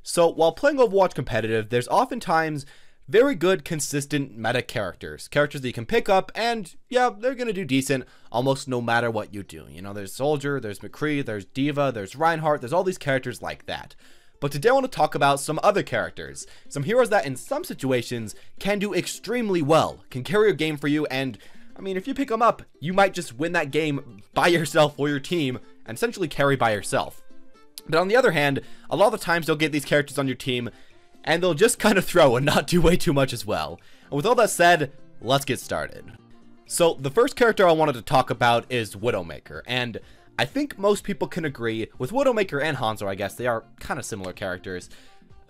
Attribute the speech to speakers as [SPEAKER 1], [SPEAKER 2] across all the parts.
[SPEAKER 1] So while playing Overwatch competitive, there's oftentimes very good, consistent meta characters. Characters that you can pick up, and yeah, they're going to do decent almost no matter what you do. You know, there's Soldier, there's McCree, there's Diva, there's Reinhardt, there's all these characters like that. But today I want to talk about some other characters. Some heroes that in some situations can do extremely well, can carry a game for you, and I mean, if you pick them up, you might just win that game by yourself or your team, and essentially carry by yourself. But on the other hand, a lot of the times you'll get these characters on your team, and they'll just kind of throw and not do way too much as well. And with all that said, let's get started. So the first character I wanted to talk about is Widowmaker, and I think most people can agree with Widowmaker and Hanzo. I guess they are kind of similar characters.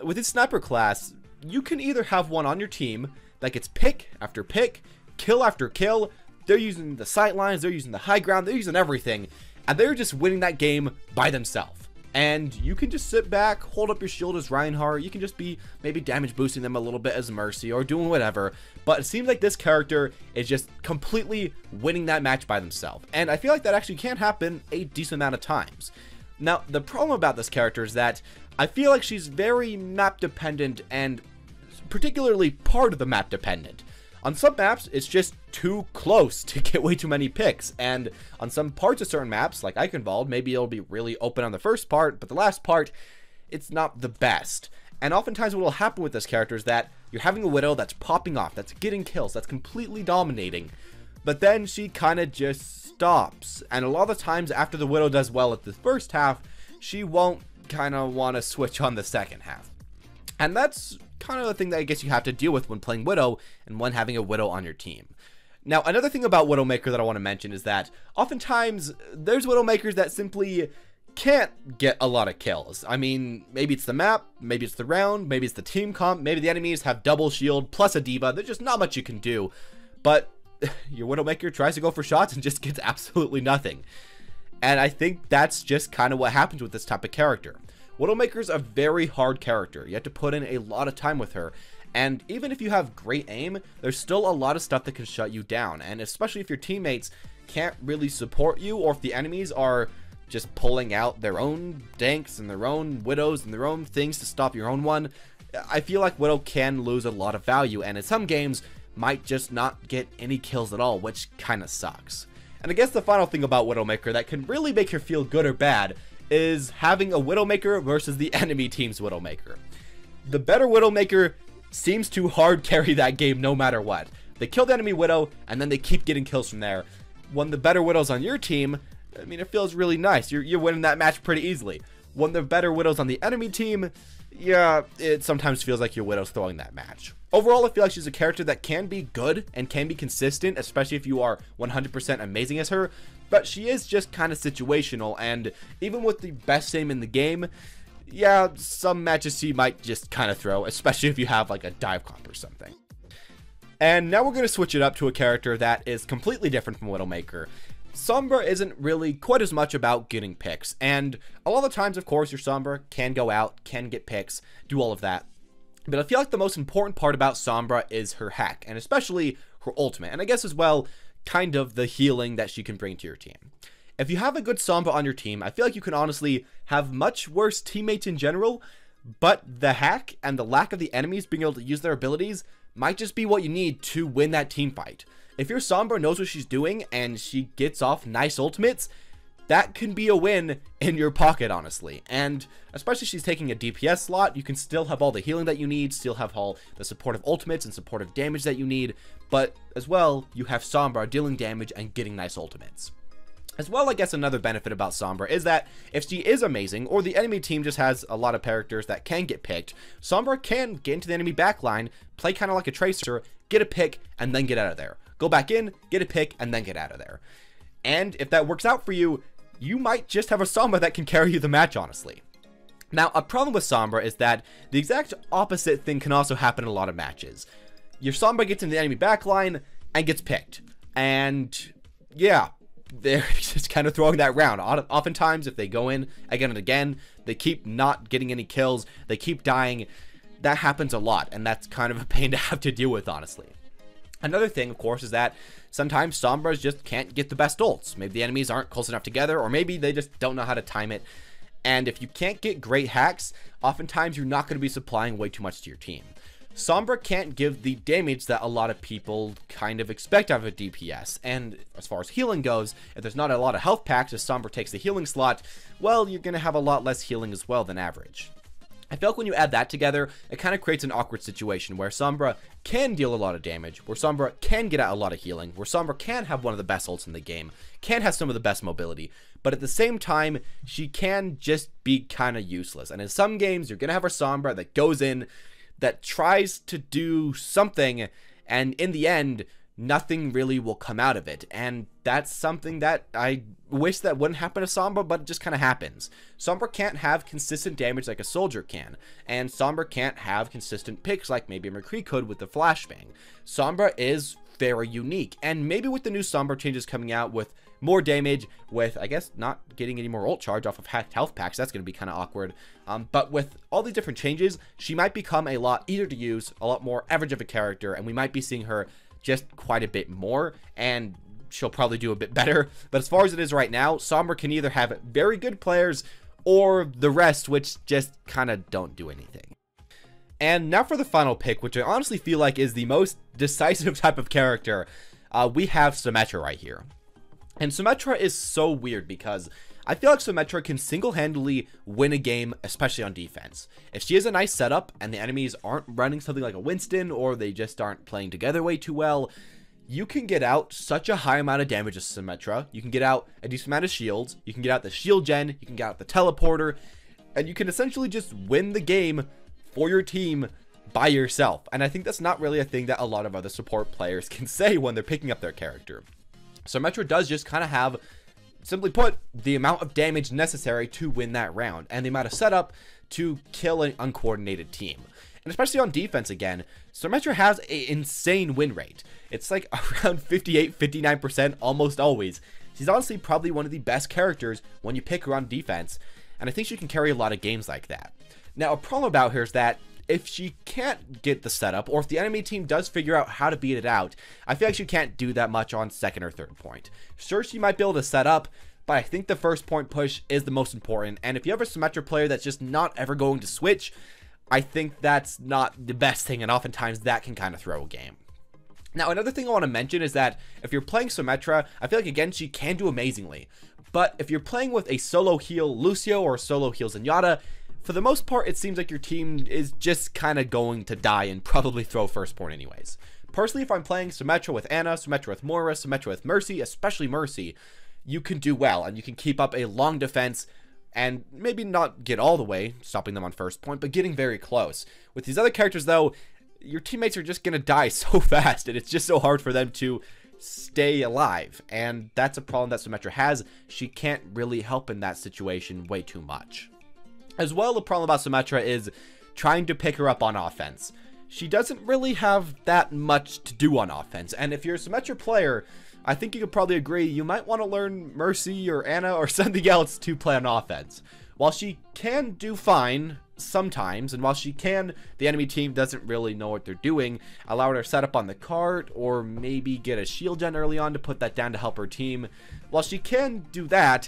[SPEAKER 1] With his sniper class, you can either have one on your team that gets pick after pick, kill after kill. They're using the sight lines, they're using the high ground, they're using everything, and they're just winning that game by themselves. And you can just sit back, hold up your shield as Reinhardt, you can just be maybe damage boosting them a little bit as Mercy or doing whatever, but it seems like this character is just completely winning that match by themselves. And I feel like that actually can happen a decent amount of times. Now, the problem about this character is that I feel like she's very map dependent, and particularly part of the map dependent. On some maps, it's just too close to get way too many picks, and on some parts of certain maps, like Eichenwald, maybe it'll be really open on the first part, but the last part, it's not the best. And oftentimes what will happen with this character is that you're having a Widow that's popping off, that's getting kills, that's completely dominating, but then she kind of just stops. And a lot of the times after the Widow does well at the first half, she won't kind of want to switch on the second half. And that's kind of the thing that I guess you have to deal with when playing Widow and when having a Widow on your team. Now, another thing about Widowmaker that I want to mention is that oftentimes there's Widowmakers that simply can't get a lot of kills. I mean, maybe it's the map, maybe it's the round, maybe it's the team comp, maybe the enemies have double shield plus a Diva. There's just not much you can do. But your Widowmaker tries to go for shots and just gets absolutely nothing. And I think that's just kind of what happens with this type of character. Widowmaker's a very hard character. You have to put in a lot of time with her. And even if you have great aim, there's still a lot of stuff that can shut you down. And especially if your teammates can't really support you, or if the enemies are just pulling out their own danks and their own Widows and their own things to stop your own one, I feel like Widow can lose a lot of value, and in some games might just not get any kills at all, which kind of sucks. And I guess the final thing about Widowmaker that can really make her feel good or bad is having a Widowmaker versus the enemy team's Widowmaker. The better Widowmaker seems to hard carry that game no matter what. They kill the enemy Widow, and then they keep getting kills from there. When the better Widow's on your team, I mean, it feels really nice. You're winning that match pretty easily. When the better Widow's on the enemy team, yeah, it sometimes feels like your Widow's throwing that match. Overall, I feel like she's a character that can be good and can be consistent, especially if you are 100% amazing as her, but she is just kind of situational, and even with the best aim in the game, yeah, some matches she might just kind of throw, especially if you have like a dive comp or something. And now we're going to switch it up to a character that is completely different from Widowmaker. Sombra isn't really quite as much about getting picks, and a lot of the times, of course, your Sombra can go out, can get picks, do all of that. But I feel like the most important part about Sombra is her hack, and especially her ultimate, and I guess as well, kind of the healing that she can bring to your team. If you have a good Sombra on your team, I feel like you can honestly have much worse teammates in general, but the hack and the lack of the enemies being able to use their abilities might just be what you need to win that team fight. If your Sombra knows what she's doing and she gets off nice ultimates, that can be a win in your pocket, honestly. And especially if she's taking a DPS slot, you can still have all the healing that you need, still have all the supportive ultimates and supportive damage that you need, but as well, you have Sombra dealing damage and getting nice ultimates. As well, I guess another benefit about Sombra is that if she is amazing, or the enemy team just has a lot of characters that can get picked, Sombra can get into the enemy backline, play kind of like a tracer, get a pick, and then get out of there. Go back in, get a pick, and then get out of there. And if that works out for you, you might just have a Sombra that can carry you the match, honestly. Now, a problem with Sombra is that the exact opposite thing can also happen in a lot of matches. Your Sombra gets into the enemy backline and gets picked. And yeah, they're just kind of throwing that round. Oftentimes, if they go in again and again, they keep not getting any kills, they keep dying. That happens a lot, and that's kind of a pain to have to deal with, honestly. Another thing, of course, is that sometimes Sombras just can't get the best ults. Maybe the enemies aren't close enough together, or maybe they just don't know how to time it. And if you can't get great hacks, oftentimes you're not going to be supplying way too much to your team. Sombra can't give the damage that a lot of people kind of expect out of a DPS, and as far as healing goes, if there's not a lot of health packs as Sombra takes the healing slot, well, you're going to have a lot less healing as well than average. I feel like when you add that together, it kind of creates an awkward situation where Sombra can deal a lot of damage, where Sombra can get out a lot of healing, where Sombra can have one of the best ults in the game, can have some of the best mobility, but at the same time, she can just be kind of useless. And in some games, you're going to have a Sombra that goes in, that tries to do something, and in the end, nothing really will come out of it. And that's something that I wish that wouldn't happen to Sombra, but it just kind of happens. Sombra can't have consistent damage like a soldier can, and Sombra can't have consistent picks like maybe a McCree could with the flashbang. Sombra is very unique, and maybe with the new Sombra changes coming out with more damage, with I guess not getting any more ult charge off of hacked health packs, that's going to be kind of awkward. But with all these different changes, she might become a lot easier to use, a lot more average of a character, and we might be seeing her just quite a bit more, and she'll probably do a bit better. But as far as it is right now, Sombra can either have very good players or the rest, which just kind of don't do anything. And now for the final pick, which I honestly feel like is the most decisive type of character. We have Symetra right here. And Symetra is so weird because I feel like Symetra can single-handedly win a game, especially on defense. If she has a nice setup and the enemies aren't running something like a Winston, or they just aren't playing together way too well, you can get out such a high amount of damage as Symetra. You can get out a decent amount of shields, you can get out the shield gen, you can get out the teleporter, and you can essentially just win the game for your team by yourself. And I think that's not really a thing that a lot of other support players can say when they're picking up their character. Symetra does just kind of have, simply put, the amount of damage necessary to win that round, and the amount of setup to kill an uncoordinated team. And especially on defense again, Symetra has an insane win rate. It's like around 58-59% almost always. She's honestly probably one of the best characters when you pick her on defense, and I think she can carry a lot of games like that. Now, a problem about her is that if she can't get the setup, or if the enemy team does figure out how to beat it out, I feel like she can't do that much on second or third point. Sure, she might be able to set up, but I think the first point push is the most important, and if you have a Symetra player that's just not ever going to switch, I think that's not the best thing, and oftentimes that can kind of throw a game. Now, another thing I want to mention is that if you're playing Symetra, I feel like, again, she can do amazingly, but if you're playing with a solo heal Lucio or solo heal Zenyatta, for the most part, it seems like your team is just kind of going to die and probably throw first point anyways. Personally, if I'm playing Symetra with Ana, Symetra with Moira, Symetra with Mercy, especially Mercy, you can do well, and you can keep up a long defense, and maybe not get all the way, stopping them on first point, but getting very close. With these other characters, though, your teammates are just going to die so fast, and it's just so hard for them to stay alive, and that's a problem that Symetra has. She can't really help in that situation way too much. As well, the problem about Symetra is trying to pick her up on offense. She doesn't really have that much to do on offense, and if you're a Symetra player, I think you could probably agree you might want to learn Mercy or Ana or something else to play on offense. While she can do fine sometimes, and while she can, the enemy team doesn't really know what they're doing, allow her to set up on the cart, or maybe get a shield gen early on to put that down to help her team. While she can do that,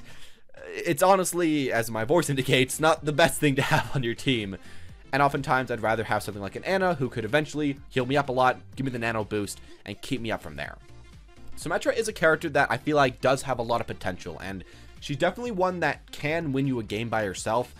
[SPEAKER 1] it's honestly, as my voice indicates, not the best thing to have on your team. And oftentimes, I'd rather have something like an Ana who could eventually heal me up a lot, give me the nano boost, and keep me up from there. Symetra is a character that I feel like does have a lot of potential, and she's definitely one that can win you a game by herself.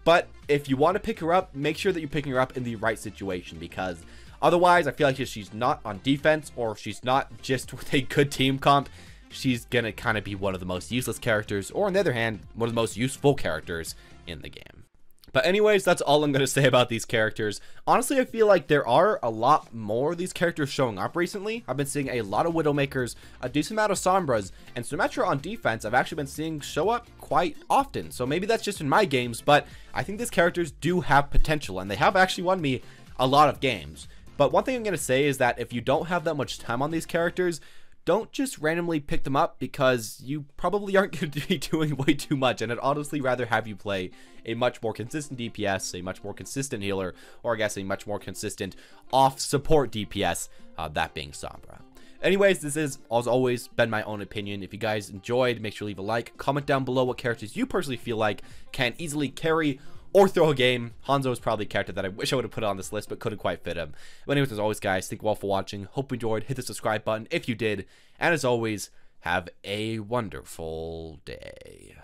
[SPEAKER 1] But if you want to pick her up, make sure that you're picking her up in the right situation, because otherwise, I feel like if she's not on defense, or if she's not just with a good team comp, she's gonna kind of be one of the most useless characters, or on the other hand, one of the most useful characters in the game. But anyways, that's all I'm going to say about these characters. Honestly, I feel like there are a lot more of these characters showing up recently. I've been seeing a lot of Widowmakers, a decent amount of Sombras, and Symetra on defense I've actually been seeing show up quite often. So maybe that's just in my games, but I think these characters do have potential, and they have actually won me a lot of games. But one thing I'm going to say is that if you don't have that much time on these characters, don't just randomly pick them up, because you probably aren't going to be doing way too much, and I'd honestly rather have you play a much more consistent DPS, a much more consistent healer, or I guess a much more consistent off-support DPS, that being Sombra. Anyways, this has, as always, been my own opinion. If you guys enjoyed, make sure to leave a like. Comment down below what characters you personally feel like can easily carry or throw a game. Hanzo is probably a character that I wish I would have put on this list, but couldn't quite fit him. But anyways, as always, guys, thank you all for watching. Hope you enjoyed. Hit the subscribe button if you did. And as always, have a wonderful day.